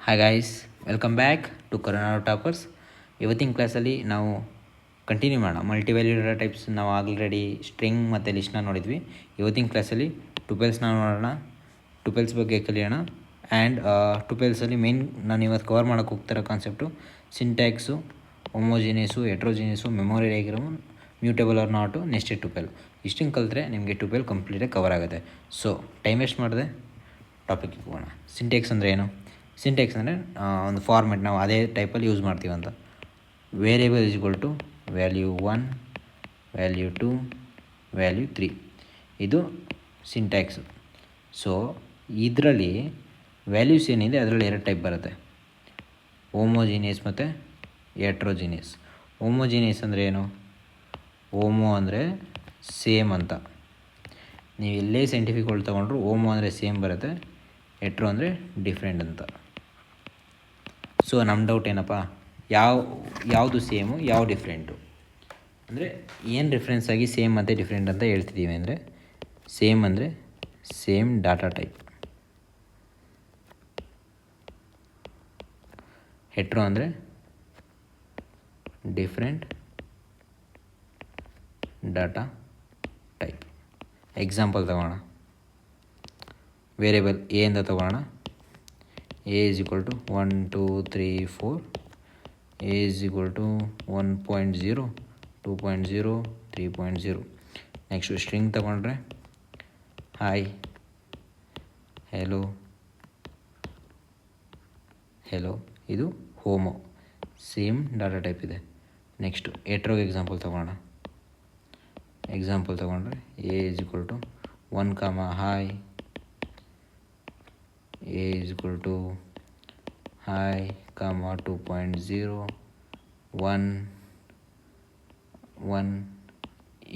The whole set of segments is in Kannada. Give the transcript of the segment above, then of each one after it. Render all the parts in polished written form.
Hi guys, welcome back to Karunadu toppers. ಇವತ್ತಿನ ಕ್ಲಾಸಲ್ಲಿ ನಾವು ಕಂಟಿನ್ಯೂ ಮಾಡೋಣ. ಮಲ್ಟಿವ್ಯಾಲ್ಯೂ ಡಾಟಾ ಟೈಪ್ಸ್ ನಾವು ಆಲ್ರೆಡಿ ಸ್ಟ್ರಿಂಗ್ ಮತ್ತು ಲಿಸ್ಟ್ನ ನೋಡಿದ್ವಿ. ಇವತ್ತಿನ ಕ್ಲಾಸಲ್ಲಿ ಟುಪೆಲ್ಸ್ನ ನೋಡೋಣ, ಟುಪೆಲ್ಸ್ ಬಗ್ಗೆ ಕಲಿಯೋಣ. ಆ್ಯಂಡ್ ಟುಪೆಲ್ಸಲ್ಲಿ ಮೇನ್ ನಾನು ಇವತ್ತು ಕವರ್ ಮಾಡೋಕ್ಕೆ ಹೋಗ್ತಿರೋ concept syntax, homogeneous, heterogeneous, memory diagram, mutable or not, nested tuple. ಇಷ್ಟನ್ನು ಕಲಿತ್ರೆ ನಿಮಗೆ ಟುಪೆಲ್ ಕಂಪ್ಲೀಟಾಗಿ ಕವರ್ ಆಗುತ್ತೆ. ಸೊ ಟೈಮ್ ವೇಸ್ಟ್ ಮಾಡಿದೆ ಟಾಪಿಕ್ಗೆ ಹೋಗೋಣ. ಸಿಂಟ್ಯಾಕ್ಸ್ ಅಂದರೆ ಏನು? ಸಿಂಟ್ಯಾಕ್ಸ್ ಅಂದರೆ ಒಂದು ಫಾರ್ಮೆಟ್ ನಾವು ಅದೇ ಟೈಪಲ್ಲಿ ಯೂಸ್ ಮಾಡ್ತೀವಂತ. Variable is equal to value 1, value 2, value 3. ಇದು ಸಿಂಟ್ಯಾಕ್ಸು. ಸೊ ಇದರಲ್ಲಿ ವ್ಯಾಲ್ಯೂಸ್ ಏನಿದೆ ಅದರಲ್ಲಿ ಎರಡು ಟೈಪ್ ಬರುತ್ತೆ, ಹೋಮೋಜಿನಿಯಸ್ ಮತ್ತು ಹೆಟ್ರೋಜಿನಿಯಸ್. ಹೋಮೋಜಿನಿಯಸ್ ಅಂದರೆ ಏನು? ಹೋಮೋ ಅಂದರೆ ಸೇಮ್ ಅಂತ. ನೀವು ಎಲ್ಲೇ ಸೈಂಟಿಫಿಕ್ ವರ್ಡ್ ತೊಗೊಂಡ್ರು ಹೋಮೋ ಅಂದರೆ ಸೇಮ್ ಬರುತ್ತೆ, ಹೆಟ್ರೋ ಅಂದರೆ ಡಿಫ್ರೆಂಟ್ ಅಂತ. ಸೊ ನಮ್ಮ ಡೌಟ್ ಏನಪ್ಪ, ಯಾವುದು ಸೇಮು, ಯಾವ ಡಿಫ್ರೆಂಟು ಅಂದರೆ ಏನು ಡಿಫ್ರೆನ್ಸ್ ಆಗಿ ಸೇಮ್ ಮತ್ತು ಡಿಫ್ರೆಂಟ್ ಅಂತ ಹೇಳ್ತಿದ್ದೀವಿ ಅಂದರೆ, ಸೇಮ್ ಅಂದರೆ ಸೇಮ್ ಡಾಟಾ ಟೈಪ್, ಹೆಟ್ರೋ ಅಂದರೆ ಡಿಫ್ರೆಂಟ್ ಡಾಟಾ ಟೈಪ್. ಎಕ್ಸಾಂಪಲ್ ತಗೋಣ. ವೇರಿಯೇಬಲ್ ಎ ಅಂತ ತಗೋಣ. A is equal to 1 2 3 4. A is equal to 1.0, 2.0, 3.0. Next string ತಗೊಂಡ್ರೆ ಹಾಯ್, ಹೆಲೋ, ಹೆಲೋ. ಇದು ಹೋಮೋ, ಸೇಮ್ ಡಾಟಾ ಟೈಪ್ ಇದೆ. ನೆಕ್ಸ್ಟು ಹೆಟ್ರೋಗೆ ಎಕ್ಸಾಂಪಲ್ ತಗೋಣ. ಎಕ್ಸಾಂಪಲ್ ತಗೊಂಡ್ರೆ a is equal to 1, hi, a is equal to hi, 2.0, 1,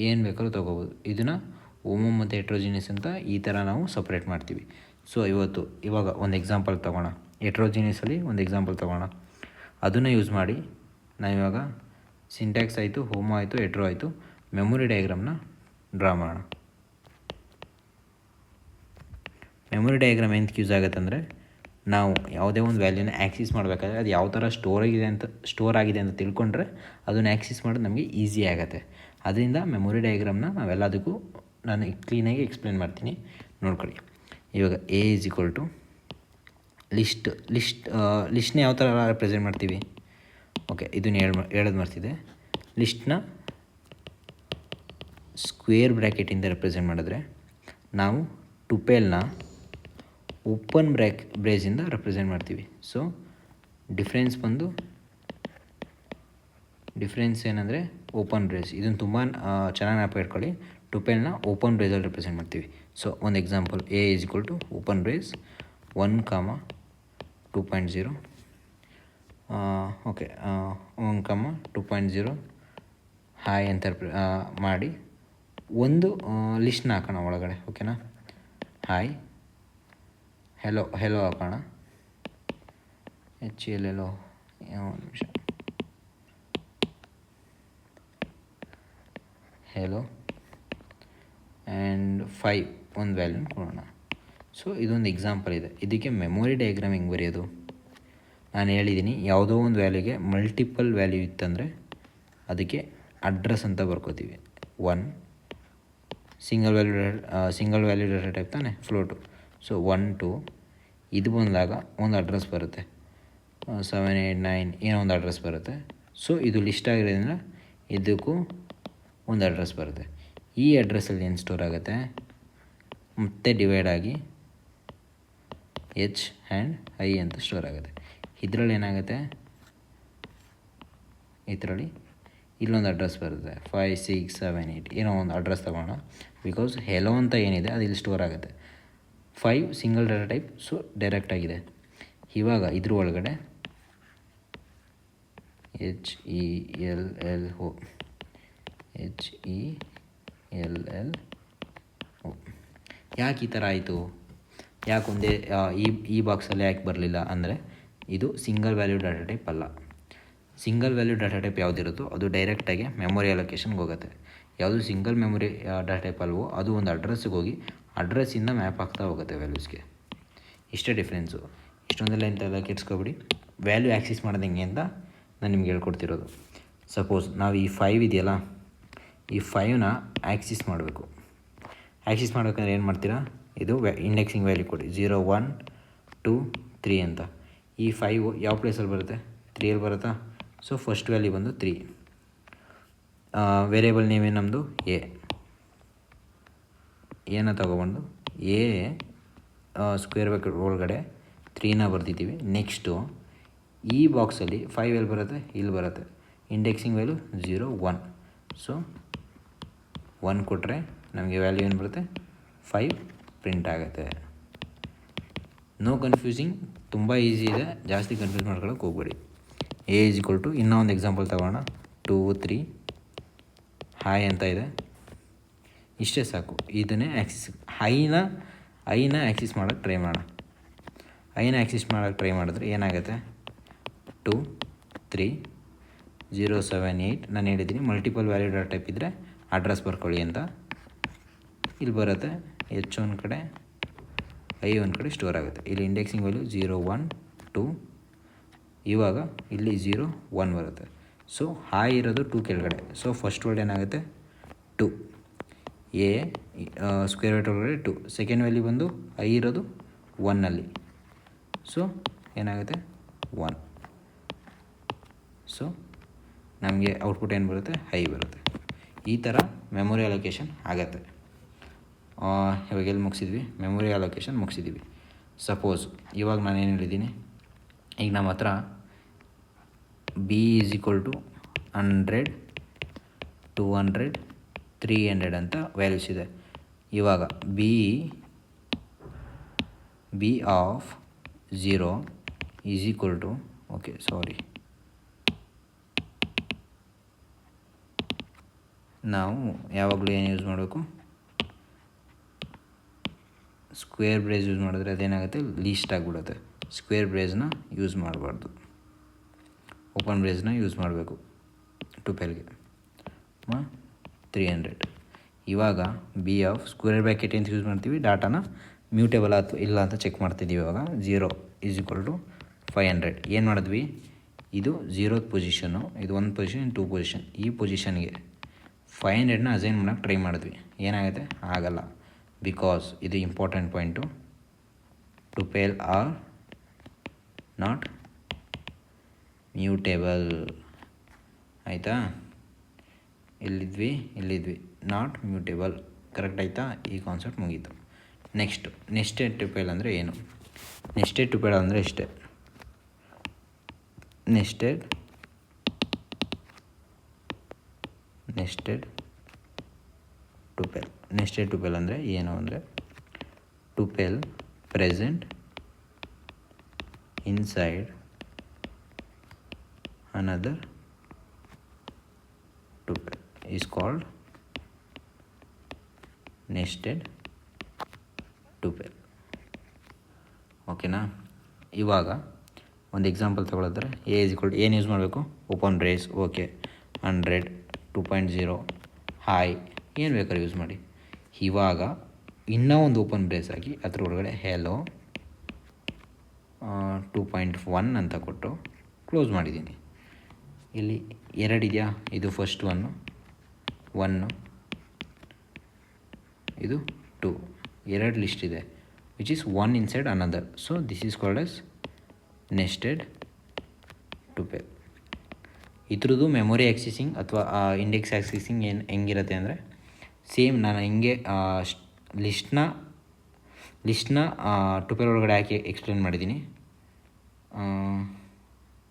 ಏನು ಬೇಕಾದ್ರೂ ತೊಗೋಬೋದು. ಇದನ್ನು ಹೋಮೋ ಮತ್ತು ಹೆಟ್ರೋಜಿನಿಯಸ್ ಅಂತ ಈ ಥರ ನಾವು ಸಪ್ರೇಟ್ ಮಾಡ್ತೀವಿ. ಸೊ ಇವಾಗ ಒಂದು ಎಕ್ಸಾಂಪಲ್ ತೊಗೋಣ. ಹೆಟ್ರೋಜಿನಿಯಸಲ್ಲಿ ಒಂದು ಎಕ್ಸಾಂಪಲ್ ತೊಗೋಣ, ಅದನ್ನು ಯೂಸ್ ಮಾಡಿ ನಾವಿವಾಗ ಸಿಂಟ್ಯಾಕ್ಸ್ ಆಯಿತು, ಹೋಮೋ ಆಯಿತು, ಹೆಟ್ರೋ ಆಯಿತು, ಮೆಮೊರಿ ಡಯಾಗ್ರಾಮ್ನ ಡ್ರಾ ಮಾಡೋಣ. ಮೆಮೊರಿ ಡಯಾಗ್ರಾಮ್ ಎಂತಕ್ಕೆ ಯೂಸ್ ಆಗುತ್ತೆ ಅಂದರೆ, ನಾವು ಯಾವುದೇ ಒಂದು ವ್ಯಾಲ್ಯೂನ ಆ್ಯಕ್ಸಿಸ್ ಮಾಡಬೇಕಾದ್ರೆ ಅದು ಯಾವ ಥರ ಸ್ಟೋರ್ ಆಗಿದೆ ಅಂತ ತಿಳ್ಕೊಂಡ್ರೆ ಅದನ್ನು ಆ್ಯಕ್ಸಿಸ್ ಮಾಡೋದು ನಮಗೆ ಈಸಿ ಆಗುತ್ತೆ. ಅದರಿಂದ ಮೆಮೊರಿ ಡಯಾಗ್ರಾಮ್ನ ನಾವೆಲ್ಲದಕ್ಕೂ ನಾನು ಕ್ಲೀನಾಗಿ ಎಕ್ಸ್ಪ್ಲೇನ್ ಮಾಡ್ತೀನಿ, ನೋಡ್ಕೊಳ್ಳಿ. ಇವಾಗ ಎ ಇಸ್ ಈಕ್ವಲ್ ಟು ಲಿಸ್ಟ್ನ ಯಾವ ಥರ ರೆಪ್ರೆಸೆಂಟ್ ಮಾಡ್ತೀವಿ? ಓಕೆ, ಇದನ್ನು ಹೇಳೋದು ಮರ್ತಿದೆ. ಲಿಸ್ಟ್ನ ಸ್ಕ್ವೇರ್ ಬ್ರ್ಯಾಕೆಟಿಂದ ರೆಪ್ರೆಸೆಂಟ್ ಮಾಡಿದ್ರೆ, ನಾವು ಟುಪೆಲ್ನ ಓಪನ್ ಬ್ರೇಸಿಂದ ರೆಪ್ರೆಸೆಂಟ್ ಮಾಡ್ತೀವಿ. ಸೊ ಡಿಫ್ರೆನ್ಸ್ ಏನಂದರೆ ಓಪನ್ ಬ್ರೇಸ್. ಇದನ್ನು ತುಂಬ ಚೆನ್ನಾಗಿ ನೆನಪು ಇಟ್ಕೊಳ್ಳಿ. ಟುಪೆಲ್ನ ಓಪನ್ ಬ್ರೇಸಲ್ಲಿ ರೆಪ್ರೆಸೆಂಟ್ ಮಾಡ್ತೀವಿ. ಸೊ ಒಂದು example, a is equal to open brace 1, 2.0. Okay, 1, 2.0 hi ಅಂತ ಮಾಡಿ ಒಂದು ಲಿಸ್ಟ್ನ ಹಾಕೋಣ ಒಳಗಡೆ. ಓಕೆನಾ? ಹಾಯ್, ಹೆಲೋ ಹಾಕೋಣ. HLLO, ಒಂದು ನಿಮಿಷ, ಹೆಲೋ ಆ್ಯಂಡ್ 5 ಒಂದು ವ್ಯಾಲ್ಯೂನ ಕೊಡೋಣ. ಸೊ ಇದೊಂದು ಎಕ್ಸಾಂಪಲ್ ಇದೆ. ಇದಕ್ಕೆ ಮೆಮೊರಿ ಡಯಾಗ್ರಾಮ್ ಹೆಂಗೆ ಬರೆಯೋದು ನಾನು ಹೇಳಿದ್ದೀನಿ. ಯಾವುದೋ ಒಂದು ವ್ಯಾಲ್ಯೂಗೆ ಮಲ್ಟಿಪಲ್ ವ್ಯಾಲ್ಯೂ ಇತ್ತಂದರೆ ಅದಕ್ಕೆ ಅಡ್ರೆಸ್ ಅಂತ ಬರ್ಕೋತೀವಿ. 1 ಸಿಂಗಲ್ ವ್ಯಾಲ್ಯೂ ಡಾಟಾ ಟೈಪ್ ತಾನೆ, ಫ್ಲೋಟು. ಸೊ 1 2 ಇದು ಬಂದಾಗ ಒಂದು ಅಡ್ರೆಸ್ ಬರುತ್ತೆ, 7 8 9 ಏನೋ ಒಂದು ಅಡ್ರೆಸ್ ಬರುತ್ತೆ. ಸೊ ಇದು ಲಿಸ್ಟ್ ಆಗಿರೋದ್ರಿಂದ ಇದಕ್ಕೂ ಒಂದು ಅಡ್ರೆಸ್ ಬರುತ್ತೆ. ಈ ಅಡ್ರೆಸ್ಸಲ್ಲಿ ಏನು ಸ್ಟೋರ್ ಆಗುತ್ತೆ, ಮತ್ತೆ ಡಿವೈಡ್ ಆಗಿ H ಆ್ಯಂಡ್ I ಅಂತ ಸ್ಟೋರ್ ಆಗುತ್ತೆ. ಇದರಲ್ಲಿ ಏನಾಗುತ್ತೆ, ಇದರಲ್ಲಿ ಇಲ್ಲೊಂದು ಅಡ್ರೆಸ್ ಬರುತ್ತೆ, 5 6 7 8 ಏನೋ ಒಂದು ಅಡ್ರೆಸ್ ತಗೋಣ. ಬಿಕಾಸ್ ಹೆಲೋ ಅಂತ ಏನಿದೆ ಅದು ಇಲ್ಲಿ ಸ್ಟೋರ್ ಆಗುತ್ತೆ. 5 single data type, so direct ಆಗಿದೆ. ಇವಾಗ ಇದ್ರ ಒಳಗಡೆ HELLO ಯಾಕೆ ಈ ಥರ ಆಯಿತು? ಯಾಕೆ ಒಂದೇ ಈ ಬಾಕ್ಸಲ್ಲಿ ಯಾಕೆ ಬರಲಿಲ್ಲ ಅಂದರೆ, ಇದು ಸಿಂಗಲ್ ವ್ಯಾಲ್ಯೂ ಡಾಟಾ ಟೈಪ್ ಅಲ್ಲ. ಸಿಂಗಲ್ ವ್ಯಾಲ್ಯೂ ಡಾಟಾ ಟೈಪ್ ಯಾವುದಿರುತ್ತೋ ಅದು ಡೈರೆಕ್ಟಾಗಿ ಮೆಮೊರಿ ಅಲೊಕೇಶನ್ಗೆ ಹೋಗುತ್ತೆ. ಯಾವುದು ಸಿಂಗಲ್ ಮೆಮೊರಿ ಡಾಟಾ ಟೈಪ್ ಅಲ್ವೋ ಅದು ಒಂದು ಅಡ್ರೆಸ್ಸಿಗೆ ಹೋಗಿ ಅಡ್ರೆಸ್ಸಿಂದ ಮ್ಯಾಪ್ ಆಗ್ತಾ ಹೋಗುತ್ತೆ ವ್ಯಾಲ್ಯೂಸ್ಗೆ. ಇಷ್ಟೇ ಡಿಫ್ರೆನ್ಸು. ಇಷ್ಟೊಂದೆಲ್ಲ ಇಂತೆಲ್ಲ ಕೆಡ್ಸ್ಕೊಬಿಡಿ. ವ್ಯಾಲ್ಯೂ ಆ್ಯಕ್ಸಿಸ್ ಮಾಡೋದು ಹೆಂಗೆ ಅಂತ ನಾನು ನಿಮ್ಗೆ ಹೇಳ್ಕೊಡ್ತಿರೋದು. ಸಪೋಸ್ ನಾವು ಈ 5 ಇದೆಯಲ್ಲ, ಈ 5ನ ಆ್ಯಕ್ಸಿಸ್ ಮಾಡಬೇಕು. ಆ್ಯಕ್ಸಿಸ್ ಮಾಡಬೇಕಂದ್ರೆ ಏನು ಮಾಡ್ತೀರಾ, ಇದು ಇಂಡೆಕ್ಸಿಂಗ್ ವ್ಯಾಲ್ಯೂ ಕೊಡಿ 0 1 2 3 ಅಂತ. ಈ 5 ಯಾವ ಪ್ಲೇಸಲ್ಲಿ ಬರುತ್ತೆ, 3ಅಲ್ಲಿ ಬರುತ್ತಾ. ಸೊ ಫಸ್ಟ್ ವ್ಯಾಲ್ಯೂ ಬಂದು 3. ವೇರಿಯೇಬಲ್ ನೇಮ್ ಏನು ನಮ್ಮದು ಏನ ತೊಗೊಬಂದು ಎ ಸ್ಕ್ವೇರ್ ಬ್ರ್ಯಾಕೆಟ್ ಒಳಗಡೆ 3ನ ಬರ್ತಿದ್ದೀವಿ. ನೆಕ್ಸ್ಟು ಈ ಬಾಕ್ಸಲ್ಲಿ 5 ಎಲ್ಲಿ ಬರುತ್ತೆ, ಇಲ್ಲಿ ಬರುತ್ತೆ. Indexing value 0 1. ಸೊ 1 ಕೊಟ್ಟರೆ ನಮಗೆ ವ್ಯಾಲ್ಯೂ ಏನು ಬರುತ್ತೆ, 5 ಪ್ರಿಂಟ್ ಆಗುತ್ತೆ. ನೋ ಕನ್ಫ್ಯೂಸಿಂಗ್, ತುಂಬ ಈಸಿ ಇದೆ, ಜಾಸ್ತಿ ಕನ್ಫ್ಯೂಸ್ ಮಾಡ್ಕೊಳ್ಳೋಕೆ ಹೋಗ್ಬೇಡಿ. ಎ ಈಸ್ ಈಕ್ವಲ್ ಟು, ಇನ್ನೂ ಒಂದು ಎಕ್ಸಾಂಪಲ್ ತಗೋಣ. 2 3 ಹಾಯ್ ಅಂತ ಇದೆ, ಇಷ್ಟೇ ಸಾಕು. ಇದನ್ನೇ ಆ್ಯಕ್ಸಿಸ್ ಐನ ಆ್ಯಕ್ಸಿಸ್ ಮಾಡೋಕ್ಕೆ ಟ್ರೈ ಮಾಡೋಣ. ಐನ ಆ್ಯಕ್ಸಿಸ್ ಮಾಡೋಕ್ಕೆ ಟ್ರೈ ಮಾಡಿದ್ರೆ ಏನಾಗುತ್ತೆ, 2 3 0 7 8. ನಾನು ಹೇಳಿದ್ದೀನಿ ಮಲ್ಟಿಪಲ್ ವ್ಯಾಲ್ಯೂ ಡಾಟಾ ಟೈಪ್ ಇದ್ದರೆ ಅಡ್ರೆಸ್ ಬರ್ಕೊಳ್ಳಿ ಅಂತ. ಇಲ್ಲಿ ಬರುತ್ತೆ H ಒಂದು ಕಡೆ, ಐ ಒಂದು ಕಡೆ ಸ್ಟೋರ್ ಆಗುತ್ತೆ. ಇಲ್ಲಿ ಇಂಡೆಕ್ಸಿಂಗ್ ವ್ಯಾಲ್ಯೂ 0 1 2. ಇವಾಗ ಇಲ್ಲಿ 0 1 ಬರುತ್ತೆ. ಸೊ ಹಾಯ್ ಇರೋದು 2 ಕೆಳಗಡೆ. ಸೊ ಫಸ್ಟ್ ವರ್ಡ್ ಏನಾಗುತ್ತೆ 2, ಎ ಸ್ಕ್ವೇರ್ ಬ್ರ್ಯಾಕೆಟ್ ಒಳಗಡೆ 2. ಸೆಕೆಂಡ್ ವ್ಯಾಲ್ಯೂ ಬಂದು ಐ ಇರೋದು 1ಅಲ್ಲಿ. ಸೊ ಏನಾಗುತ್ತೆ 1. ಸೊ ನಮಗೆ ಔಟ್ಪುಟ್ ಏನು ಬರುತ್ತೆ, ಹೈ ಬರುತ್ತೆ. ಈ ಥರ ಮೆಮೊರಿ ಅಲೋಕೇಶನ್ ಆಗುತ್ತೆ. ಇವಾಗ ಎಲ್ಲಿ ಮುಗಿಸಿದ್ವಿ, ಮೆಮೊರಿ ಅಲೋಕೇಶನ್ ಮುಗಿಸಿದ್ದೀವಿ. ಸಪೋಸ್ ಇವಾಗ ನಾನೇನು ಹೇಳಿದ್ದೀನಿ, ಈಗ ನಮ್ಮ ಹತ್ರ ಬಿ ಈಸ್ ಈಕ್ವಲ್ ಟು 100 200 300 ಅಂತ ವ್ಯಾಲ್ಯೂಸ್ ಇದೆ. ಇವಾಗ b of 0 is equal to, okay sorry, ನಾವು ಯಾವಾಗಲೂ ಏನು ಯೂಸ್ ಮಾಡಬೇಕು, ಸ್ಕ್ವೇರ್ ಬ್ರೇಸ್ ಯೂಸ್ ಮಾಡಿದ್ರೆ ಅದೇನಾಗುತ್ತೆ, ಲೀಸ್ಟ್ ಆಗಿಬಿಡುತ್ತೆ. ಸ್ಕ್ವೇರ್ ಬ್ರೇಸ್ನ ಯೂಸ್ ಮಾಡಬಾರ್ದು, ಓಪನ್ ಬ್ರೇಸ್ನ ಯೂಸ್ ಮಾಡಬೇಕು. 12ಗೆ 300. ಇವಾಗ ಬಿ ಆಫ್ ಸ್ಕ್ವೇರ್ ಬ್ರ್ಯಾಕೆಟ್ ಅಂತ ಯೂಸ್ ಮಾಡ್ತೀವಿ, ಡಾಟಾನ ಮ್ಯೂಟೇಬಲ್ ಅಥವಾ ಇಲ್ಲ ಅಂತ ಚೆಕ್ ಮಾಡ್ತಿದ್ದೀವಿ. ಇವಾಗ 0 ಈಸ್ ಈಕ್ವಲ್ ಟು 500. ಏನು ಮಾಡಿದ್ವಿ, ಇದು 0th ಪೊಸಿಷನ್ನು, ಇದು 1 ಪೊಸಿಷನ್ 2 ಪೊಸಿಷನ್. ಈ ಪೊಸಿಷನ್ಗೆ 500ನ ಅಸೈನ್ ಮಾಡೋಕ್ಕೆ ಟ್ರೈ ಮಾಡಿದ್ವಿ. ಏನಾಗುತ್ತೆ, ಆಗಲ್ಲ. ಬಿಕಾಸ್ ಇದು important point, ಟುಪೆಲ್ R not mutable. ಆಯಿತಾ, ಇಲ್ಲಿದ್ವಿ ನಾಟ್ ಮ್ಯೂಟೇಬಲ್. ಕರೆಕ್ಟ್ ಆಯಿತಾ, ಈ ಕಾನ್ಸೆಪ್ಟ್ ಮುಗೀತು. ನೆಕ್ಸ್ಟೆಡ್ ಟುಪೆಲ್ ಅಂದರೆ ಏನು, ನೆಕ್ಸ್ಟೆಡ್ ಟುಪೆಲ್ ಅಂದರೆ ಇಷ್ಟೇ. ನೆಕ್ಸ್ಟೆಡ್ ಟುಪೆಲ್ ಅಂದರೆ ಏನು ಅಂದರೆ, tuple present inside another tuple is called nested tuple. ಓಕೆನಾ. ಇವಾಗ ಒಂದು ಎಕ್ಸಾಂಪಲ್ ತಗೊಳಿದ್ರೆ, ಎ ಇಸ್ ಈಕ್ವಲ್ ಟು ಏನು ಯೂಸ್ ಮಾಡಬೇಕು, ಓಪನ್ ಬ್ರೇಸ್, ಓಕೆ 100 2.0 ಹಾಯ್, ಏನು ಬೇಕಾದ್ರೂ ಯೂಸ್ ಮಾಡಿ. ಇವಾಗ ಇನ್ನೂ ಒಂದು ಓಪನ್ ಬ್ರೇಸ್ ಹಾಕಿ ಅದ್ರ ಒಳಗಡೆ ಹೆಲೋ 2.1 ಅಂತ ಕೊಟ್ಟು ಕ್ಲೋಸ್ ಮಾಡಿದ್ದೀನಿ. ಇಲ್ಲಿ 2 ಇದೆಯಾ, ಇದು ಫಸ್ಟ್ 1, ಇದು 2, 2 ಲಿಸ್ಟ್ ಇದೆ, which is 1 inside another. So this is called as nested tuple. ಇದ್ರದ್ದು ಮೆಮೊರಿ ಆ್ಯಕ್ಸಿಸಿಂಗ್ ಅಥವಾ ಇಂಡೆಕ್ಸ್ ಆ್ಯಕ್ಸಿಸಿಂಗ್ ಹೆಂಗಿರುತ್ತೆ ಅಂದರೆ, ಸೇಮ್ ನಾನು ಹಿಂಗೆ ಲಿಸ್ಟ್ನ ಟುಪೆಲ್ ಒಳಗಡೆ ಹಾಕಿ ಎಕ್ಸ್ಪ್ಲೇನ್ ಮಾಡಿದ್ದೀನಿ.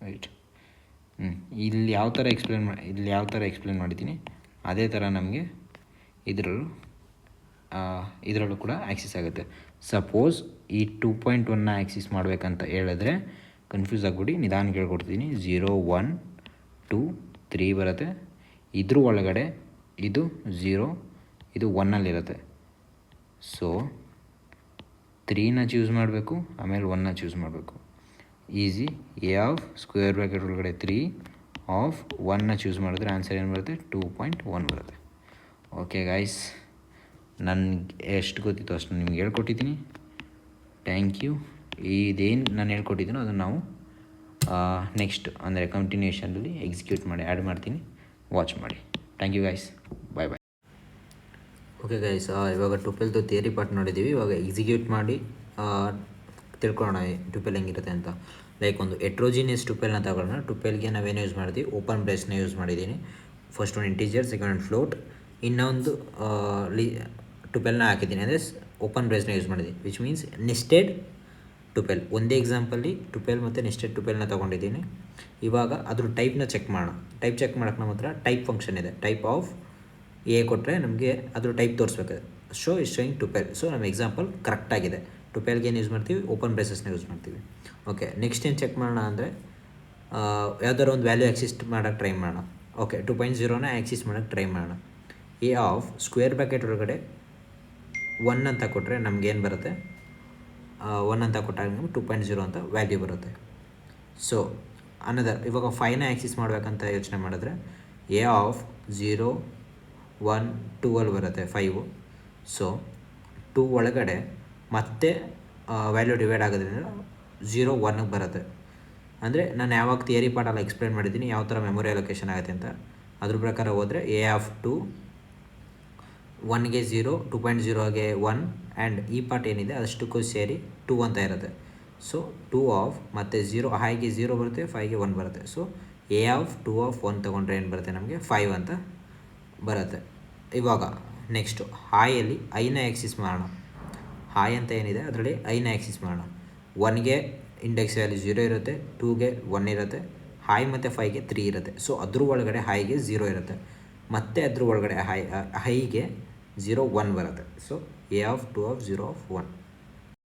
ರೈಟ್, ಇಲ್ಲಿ ಯಾವ ಥರ ಎಕ್ಸ್ಪ್ಲೇನ್ ಮಾಡಿದ್ದೀನಿ ಅದೇ ಥರ ನಮಗೆ ಇದರಲ್ಲೂ ಕೂಡ ಆ್ಯಕ್ಸಿಸ್ ಆಗುತ್ತೆ. ಸಪೋಸ್ ಈ 2.1ನ ಆ್ಯಕ್ಸಿಸ್ ಮಾಡಬೇಕಂತ ಹೇಳಿದ್ರೆ ಕನ್ಫ್ಯೂಸ್ ಆಗಿಬಿಡಿ, ನಿಧಾನಕ್ಕೆ ಹೇಳ್ಕೊಡ್ತೀನಿ. 0 1 2 3 ಬರುತ್ತೆ. ಇದ್ರ ಒಳಗಡೆ ಇದು 0, ಇದು 1ಅಲ್ಲಿರುತ್ತೆ. ಸೊ 3ನ ಚೂಸ್ ಮಾಡಬೇಕು, ಆಮೇಲೆ 1ನ ಚೂಸ್ ಮಾಡಬೇಕು. Easy. A of square bracket ಒಳಗಡೆ 3 ಆಫ್ 1ನ ಚೂಸ್ ಮಾಡಿದ್ರೆ ಆನ್ಸರ್ ಏನು ಬರುತ್ತೆ, 2.1 ಬರುತ್ತೆ. ಓಕೆ ಗಾಯ್ಸ್, ನನಗೆ ಎಷ್ಟು ಗೊತ್ತಿತ್ತು ಅಷ್ಟು ನಿಮ್ಗೆ ಹೇಳ್ಕೊಟ್ಟಿದ್ದೀನಿ. Thank you. ಇದೇನು ನಾನು ಹೇಳ್ಕೊಟ್ಟಿದ್ದೀನೋ ಅದನ್ನು ನಾವು ನೆಕ್ಸ್ಟ್ ಅಂದರೆ ಕಂಟಿನ್ಯೂಷನಲ್ಲಿ ಎಕ್ಸಿಕ್ಯೂಟ್ ಮಾಡಿ ಆ್ಯಡ್ ಮಾಡ್ತೀನಿ, ವಾಚ್ ಮಾಡಿ. Thank you guys, bye bye. Okay guys, ಇವಾಗ ಟುಪೆಲ್ದು ಥಿಯರಿ ಪಾರ್ಟ್ ನೋಡಿದ್ದೀವಿ. ಇವಾಗ ಎಕ್ಸಿಕ್ಯೂಟ್ ಮಾಡಿ ತಿಳ್ಕೊಳ್ಳೋಣ ಟುಪೆಲ್ ಹೆಂಗಿರುತ್ತೆ ಅಂತ. ಲೈಕ್ ಒಂದು ಎಟ್ರೋಜಿನಿಯಸ್ ಟುಪೆಲ್ನ ತಗೊಳ್ಳೋಣ. ಟುಪೆಲ್ಗೆ ನಾವೇನು ಯೂಸ್ ಮಾಡಿದ್ವಿ, ಓಪನ್ ಬ್ರೇಸ್ನ ಯೂಸ್ ಮಾಡಿದ್ದೀನಿ. ಫಸ್ಟ್ ಒಂದು ಇಂಟೀಜರ್, ಸೆಕೆಂಡ್ ಒಂದು ಫ್ಲೋಟ್, ಇನ್ನೊಂದು ಟುಪೆಲ್ನ ಹಾಕಿದ್ದೀನಿ, ಅಂದರೆ ಓಪನ್ ಬ್ರೇಸ್ನ ಯೂಸ್ ಮಾಡಿದ್ದೀನಿ, ವಿಚ್ ಮೀನ್ಸ್ ನೆಸ್ಟೆಡ್ ಟುಪೆಲ್. ಒಂದೇ ಎಕ್ಸಾಂಪಲ್ಲಿ ಟುಪೆಲ್ ಮತ್ತು ನೆಸ್ಟೆಡ್ ಟುಪೆಲ್ನ ತೊಗೊಂಡಿದ್ದೀನಿ. ಇವಾಗ ಅದ್ರ ಟೈಪ್ನ ಚೆಕ್ ಮಾಡೋಣ. ಟೈಪ್ ಚೆಕ್ ಮಾಡೋಕ್ಕೆ ನಮ್ಮ ಹತ್ರ ಟೈಪ್ ಫಂಕ್ಷನ್ ಇದೆ. ಟೈಪ್ ಆಫ್ ಎ ಕೊಟ್ಟರೆ ನಮಗೆ ಅದ್ರ ಟೈಪ್ ತೋರಿಸ್ಬೇಕು. Show is showing tuple. So ನಮ್ಮ ಎಕ್ಸಾಂಪಲ್ ಕರೆಕ್ಟಾಗಿದೆ. ಟುಪೆಲ್ಗೆ ಏನು ಯೂಸ್ ಮಾಡ್ತೀವಿ, ಓಪನ್ ಬ್ರೇಸಸ್ನ ಯೂಸ್ ಮಾಡ್ತೀವಿ. ಓಕೆ, ನೆಕ್ಸ್ಟ್ ಏನು ಚೆಕ್ ಮಾಡೋಣ ಅಂದರೆ ಯಾವ್ದಾದ್ರು ಒಂದು ವ್ಯಾಲ್ಯೂ ಆಕ್ಸಿಸ್ ಮಾಡೋಕ್ಕೆ ಟ್ರೈ ಮಾಡೋಣ. ಓಕೆ, 2.0ನ ಆಕ್ಸಿಸ್ ಮಾಡೋಕ್ಕೆ ಟ್ರೈ ಮಾಡೋಣ. ಎ ಆಫ್ ಸ್ಕ್ವೇರ್ ಬ್ರ್ಯಾಕೆಟ್ ಒಳಗಡೆ 1 ಅಂತ ಕೊಟ್ಟರೆ ನಮಗೇನು ಬರುತ್ತೆ, 1 ಅಂತ ಕೊಟ್ಟಾಗ ನಮಗೆ 2.0 ಅಂತ ವ್ಯಾಲ್ಯೂ ಬರುತ್ತೆ. ಸೊ ಅನದರ್ ಇವಾಗ 5ನ ಆ್ಯಕ್ಸಿಸ್ ಮಾಡಬೇಕಂತ ಯೋಚನೆ ಮಾಡಿದ್ರೆ ಎ ಆಫ್ 0, 1, 2 ಅಲ್ಲಿ ಬರುತ್ತೆ 5. ಸೊ 2 ಒಳಗಡೆ ಮತ್ತೆ ವ್ಯಾಲ್ಯೂ ಡಿವೈಡ್ ಆಗೋದ್ರಿಂದ 0, 1ಗೆ ಬರುತ್ತೆ. ಅಂದರೆ ನಾನು ಯಾವಾಗ ಥಿಯರಿ ಪಾರ್ಟಲ್ಲಿ ಎಕ್ಸ್ಪ್ಲೇನ್ ಮಾಡಿದ್ದೀನಿ ಯಾವ ಥರ ಮೆಮೊರಿ ಅಲೊಕೇಶನ್ ಆಗುತ್ತೆ ಅಂತ. ಅದ್ರ ಪ್ರಕಾರ ಹೋದರೆ ಎ ಆಫ್ 2, 1ಗೆ 0, 2.0ಗೆ 1 ಆ್ಯಂಡ್ ಈ ಪಾರ್ಟ್ ಏನಿದೆ ಅದಷ್ಟಕ್ಕೂ ಸೇರಿ 2 ಅಂತ ಇರುತ್ತೆ. ಸೊ 2 ಆಫ್ ಮತ್ತು 0, ಹೈಗೆ 0 ಬರುತ್ತೆ, 5ಗೆ 1 ಬರುತ್ತೆ. ಸೊ ಎ ಆಫ್ 2 ಆಫ್ 1 ತೊಗೊಂಡ್ರೆ ಏನು ಬರುತ್ತೆ ನಮಗೆ 5 ಅಂತ ಬರುತ್ತೆ. ಇವಾಗ ನೆಕ್ಸ್ಟು ಹಾಯಲ್ಲಿ ಐನ ಆ್ಯಕ್ಸಿಸ್ ಮಾಡೋಣ. ಹಾಯ್ ಅಂತ ಏನಿದೆ ಅದರಲ್ಲಿ ಐನ ಆ್ಯಕ್ಸಿಸ್ ಮಾಡೋಣ. 1ಗೆ ಇಂಡೆಕ್ಸ್ ವ್ಯಾಲ್ಯೂ 0 ಇರುತ್ತೆ, 2ಗೆ 1 ಇರುತ್ತೆ, ಹಾಯ್ ಮತ್ತು 5ಗೆ 3 ಇರುತ್ತೆ. ಸೊ ಅದ್ರ ಒಳಗಡೆ ಹಾಯ್ಗೆ 0 ಇರುತ್ತೆ, ಮತ್ತು ಅದ್ರ ಒಳಗಡೆ ಹೈಗೆ 0, 1 ಬರುತ್ತೆ. So A of 2 of 0 of 1.